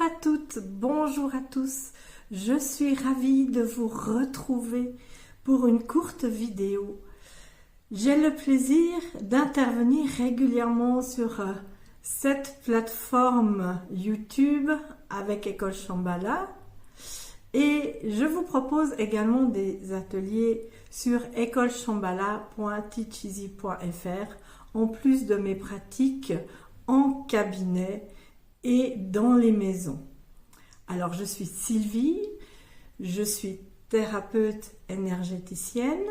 à toutes, bonjour à tous. Je suis ravie de vous retrouver pour une courte vidéo. J'ai le plaisir d'intervenir régulièrement sur cette plateforme YouTube avec École Shambhala et je vous propose également des ateliers sur écoleshambhala.teacheasy.fr en plus de mes pratiques en cabinet et dans les maisons. Alors je suis Sylvie, je suis thérapeute énergéticienne,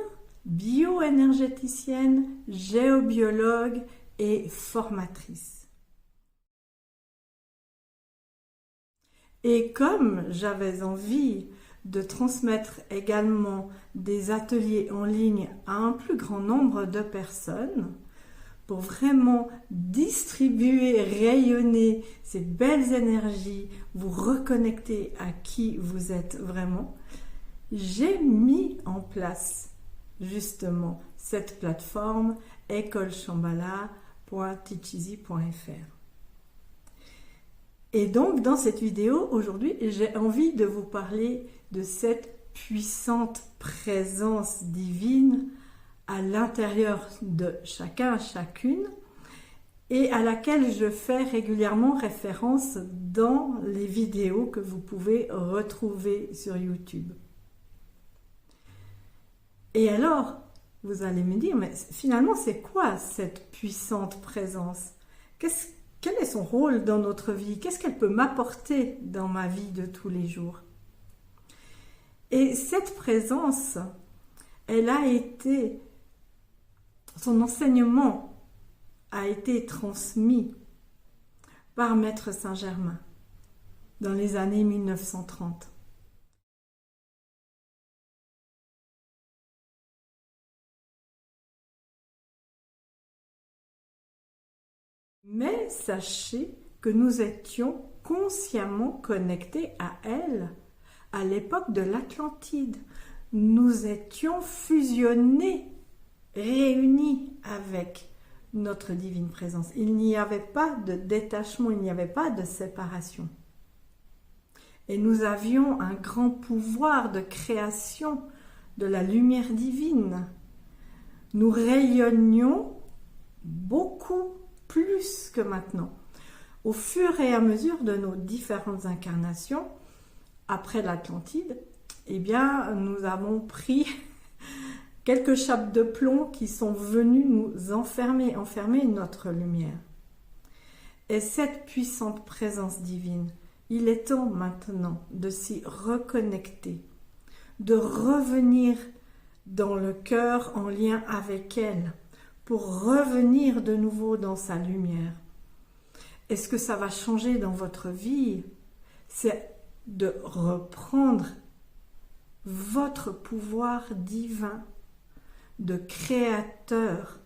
bioénergéticienne, géobiologue et formatrice. Et comme j'avais envie de transmettre également des ateliers en ligne à un plus grand nombre de personnes, pour vraiment distribuer, rayonner ces belles énergies, vous reconnecter à qui vous êtes vraiment, j'ai mis en place justement cette plateforme écoleshambhala.teacheasy.fr. Et donc dans cette vidéo aujourd'hui, j'ai envie de vous parler de cette puissante présence divine à l'intérieur de chacun, chacune, et à laquelle je fais régulièrement référence dans les vidéos que vous pouvez retrouver sur YouTube. Et alors, vous allez me dire, mais finalement, c'est quoi cette puissante présence? Quel est son rôle dans notre vie? Qu'est-ce qu'elle peut m'apporter dans ma vie de tous les jours? Et cette présence, elle a été... Son enseignement a été transmis par Maître Saint-Germain dans les années 1930. Mais sachez que nous étions consciemment connectés à elle à l'époque de l'Atlantide. Nous étions fusionnés, réunis avec notre divine présence. Il n'y avait pas de détachement, il n'y avait pas de séparation. Et nous avions un grand pouvoir de création de la lumière divine. Nous rayonnions beaucoup plus que maintenant. Au fur et à mesure de nos différentes incarnations, après l'Atlantide, eh bien, nous avons pris quelques chapes de plomb qui sont venues nous enfermer notre lumière. Et cette puissante présence divine, il est temps maintenant de s'y reconnecter, de revenir dans le cœur en lien avec elle, pour revenir de nouveau dans sa lumière. Est-ce que ça va changer dans votre vie? C'est de reprendre votre pouvoir divin de créateur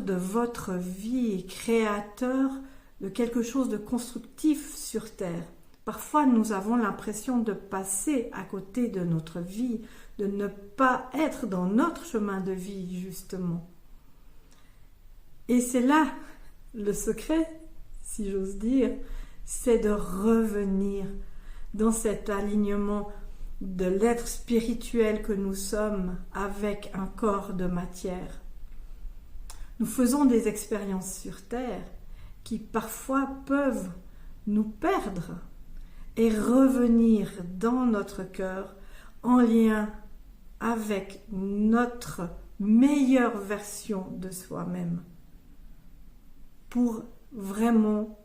de votre vie, créateur de quelque chose de constructif sur terre. Parfois, nous avons l'impression de passer à côté de notre vie, de ne pas être dans notre chemin de vie, justement. Et c'est là le secret, si j'ose dire, c'est de revenir dans cet alignement de l'être spirituel que nous sommes avec un corps de matière. Nous faisons des expériences sur Terre qui parfois peuvent nous perdre et revenir dans notre cœur en lien avec notre meilleure version de soi-même pour vraiment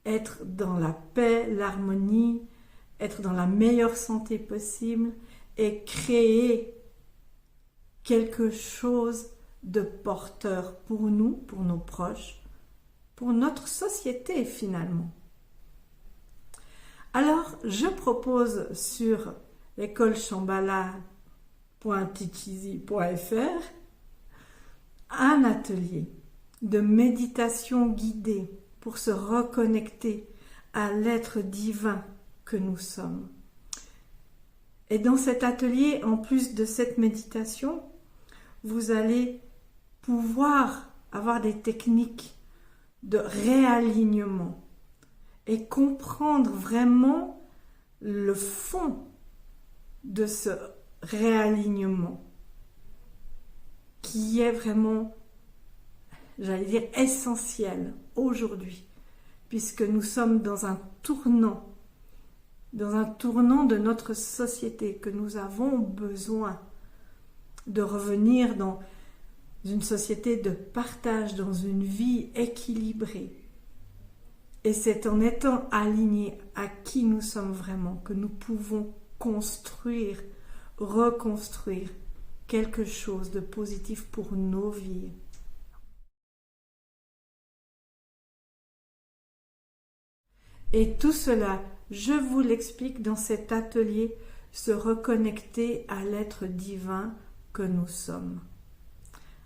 être dans la paix, l'harmonie, être dans la meilleure santé possible et créer quelque chose de porteur pour nous, pour nos proches, pour notre société finalement. Alors, je propose sur écoleshambhala.teacheasy.fr un atelier de méditation guidée pour se reconnecter à l'être divin que nous sommes. Et dans cet atelier, en plus de cette méditation, vous allez pouvoir avoir des techniques de réalignement et comprendre vraiment le fond de ce réalignement qui est vraiment, j'allais dire, essentiel aujourd'hui, puisque nous sommes dans un tournant de notre société, que nous avons besoin de revenir dans une société de partage, dans une vie équilibrée. Et c'est en étant alignés à qui nous sommes vraiment que nous pouvons construire, reconstruire quelque chose de positif pour nos vies. Et tout cela, je vous l'explique dans cet atelier, se reconnecter à l'être divin que nous sommes.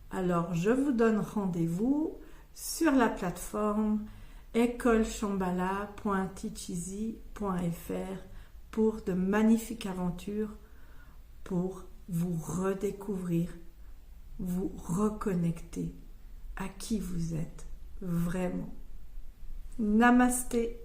Alors, je vous donne rendez-vous sur la plateforme écoleshambhala.teacheasy.fr pour de magnifiques aventures, pour vous redécouvrir, vous reconnecter à qui vous êtes vraiment. Namasté.